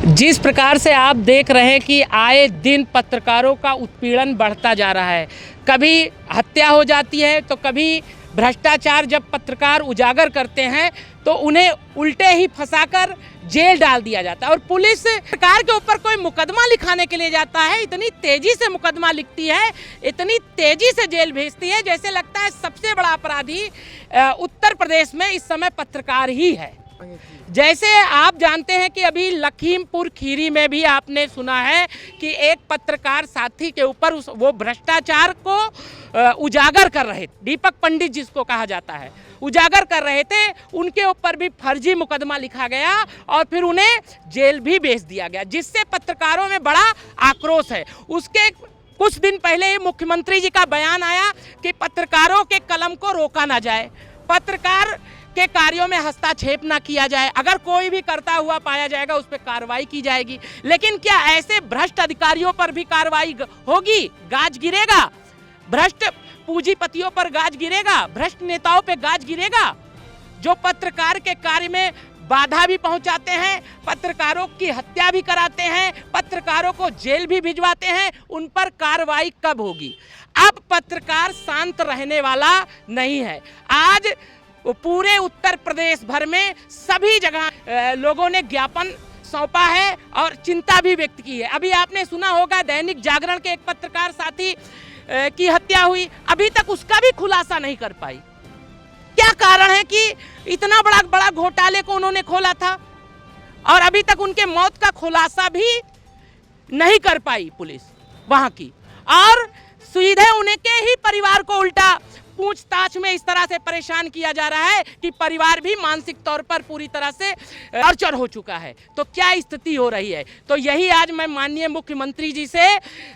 जिस प्रकार से आप देख रहे हैं कि आए दिन पत्रकारों का उत्पीड़न बढ़ता जा रहा है, कभी हत्या हो जाती है तो कभी भ्रष्टाचार जब पत्रकार उजागर करते हैं तो उन्हें उल्टे ही फंसाकर जेल डाल दिया जाता है। और पुलिस सरकार के ऊपर कोई मुकदमा लिखाने के लिए जाता है, इतनी तेजी से मुकदमा लिखती है, इतनी तेजी से जेल भेजती है, जैसे लगता है सबसे बड़ा अपराधी उत्तर प्रदेश में इस समय पत्रकार ही है। जैसे आप जानते हैं कि अभी लखीमपुर खीरी में भी आपने सुना है कि एक पत्रकार साथी के ऊपर वो भ्रष्टाचार को उजागर कर रहे थे, दीपक पंडित जिसको कहा जाता है, उजागर कर रहे थे, उनके ऊपर भी फर्जी मुकदमा लिखा गया और फिर उन्हें जेल भी भेज दिया गया, जिससे पत्रकारों में बड़ा आक्रोश है। उसके कुछ दिन पहले ही मुख्यमंत्री जी का बयान आया कि पत्रकारों के कलम को रोका ना जाए, पत्रकार के कार्यों में हस्तक्षेप ना किया जाए, अगर कोई भी करता हुआ पाया जाएगा उस पर कार्रवाई की जाएगी। लेकिन क्या ऐसे भ्रष्ट अधिकारियों पर भी कार्रवाई होगी? गाज गिरेगा? भ्रष्ट पूंजीपतियों पर गाज गिरेगा? भ्रष्ट नेताओं पे गाज गिरेगा? जो पत्रकार के कार्य में बाधा भी पहुंचाते हैं, पत्रकारों की हत्या भी कराते हैं, पत्रकारों को जेल भी भिजवाते हैं, उन पर कार्रवाई कब होगी? अब पत्रकार शांत रहने वाला नहीं है। आज पूरे उत्तर प्रदेश भर में सभी जगह लोगों ने ज्ञापन सौंपा है और चिंता भी व्यक्त की है। अभी आपने सुना होगा दैनिक जागरण के एक पत्रकार साथी की हत्या हुई, अभी तक उसका भी खुलासा नहीं कर पाई। क्या कारण है कि इतना बड़ा घोटाले को उन्होंने खोला था और अभी तक उनके मौत का खुलासा भी नहीं कर पाई पुलिस वहां की, और सीधे उनके ही परिवार को उल्टा पूछताछ में इस तरह से परेशान किया जा रहा है कि परिवार भी मानसिक तौर पर पूरी तरह से अड़चन हो चुका है। तो क्या स्थिति हो रही है? तो यही आज मैं माननीय मुख्यमंत्री जी से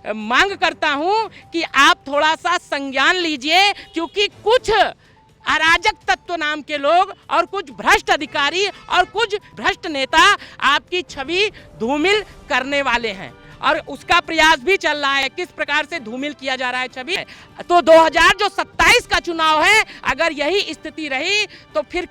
मांग करता हूं कि आप थोड़ा सा संज्ञान लीजिए, क्योंकि कुछ अराजक तत्व नाम के लोग और कुछ भ्रष्ट अधिकारी और कुछ भ्रष्ट नेता आपकी छवि धूमिल करने वाले हैं और उसका प्रयास भी चल रहा है। किस प्रकार से धूमिल किया जा रहा है छवि? तो 2027 का चुनाव है, अगर यही स्थिति रही तो फिर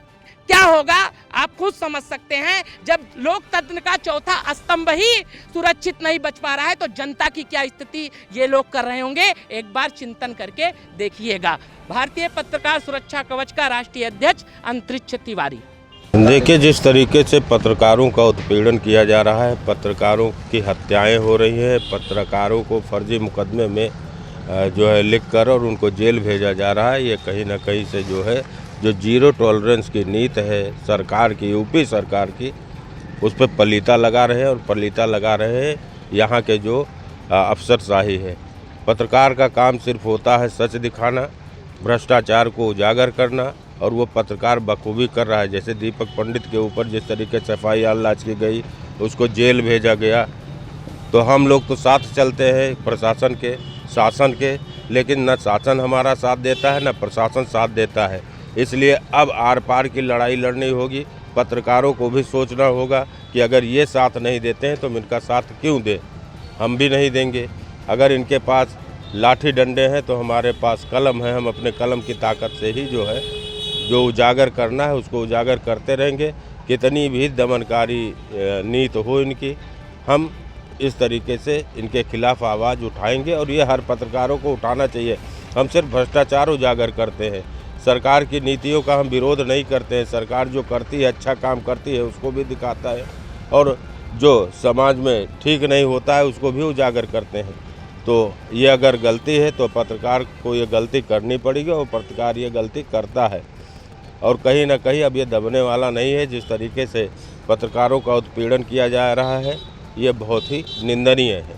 क्या होगा आप खुद समझ सकते हैं। जब लोकतंत्र का चौथा स्तंभ ही सुरक्षित नहीं बच पा रहा है तो जनता की क्या स्थिति ये लोग कर रहे होंगे, एक बार चिंतन करके देखिएगा। भारतीय पत्रकार सुरक्षा कवच का राष्ट्रीय अध्यक्ष अंतरिक्ष तिवारी। देखिए, जिस तरीके से पत्रकारों का उत्पीड़न किया जा रहा है, पत्रकारों की हत्याएं हो रही हैं, पत्रकारों को फर्जी मुकदमे में जो है लिखकर और उनको जेल भेजा जा रहा है, ये कहीं ना कहीं से जो है जो जीरो टॉलरेंस की नीति है सरकार की, यूपी सरकार की, उस पर पलीता लगा रहे हैं और पलीता लगा रहे हैं यहाँ के जो अफसरशाही है। पत्रकार का काम सिर्फ होता है सच दिखाना, भ्रष्टाचार को उजागर करना, और वो पत्रकार बखूबी कर रहा है। जैसे दीपक पंडित के ऊपर जिस तरीके से FIR लॉन्च की गई, उसको जेल भेजा गया, तो हम लोग तो साथ चलते हैं प्रशासन के, शासन के, लेकिन न शासन हमारा साथ देता है न प्रशासन साथ देता है। इसलिए अब आर पार की लड़ाई लड़नी होगी। पत्रकारों को भी सोचना होगा कि अगर ये साथ नहीं देते हैं तो इनका साथ क्यों दें, हम भी नहीं देंगे। अगर इनके पास लाठी डंडे हैं तो हमारे पास कलम है, हम अपने कलम की ताकत से ही जो है जो उजागर करना है उसको उजागर करते रहेंगे। कितनी भी दमनकारी नीति हो इनकी, हम इस तरीके से इनके खिलाफ आवाज़ उठाएंगे और ये हर पत्रकारों को उठाना चाहिए। हम सिर्फ भ्रष्टाचार उजागर करते हैं, सरकार की नीतियों का हम विरोध नहीं करते हैं। सरकार जो करती है, अच्छा काम करती है, उसको भी दिखाता है, और जो समाज में ठीक नहीं होता है उसको भी उजागर करते हैं। तो ये अगर गलती है तो पत्रकार को ये गलती करनी पड़ेगी और पत्रकार ये गलती करता है, और कहीं ना कहीं अब ये दबने वाला नहीं है। जिस तरीके से पत्रकारों का उत्पीड़न किया जा रहा है ये बहुत ही निंदनीय है।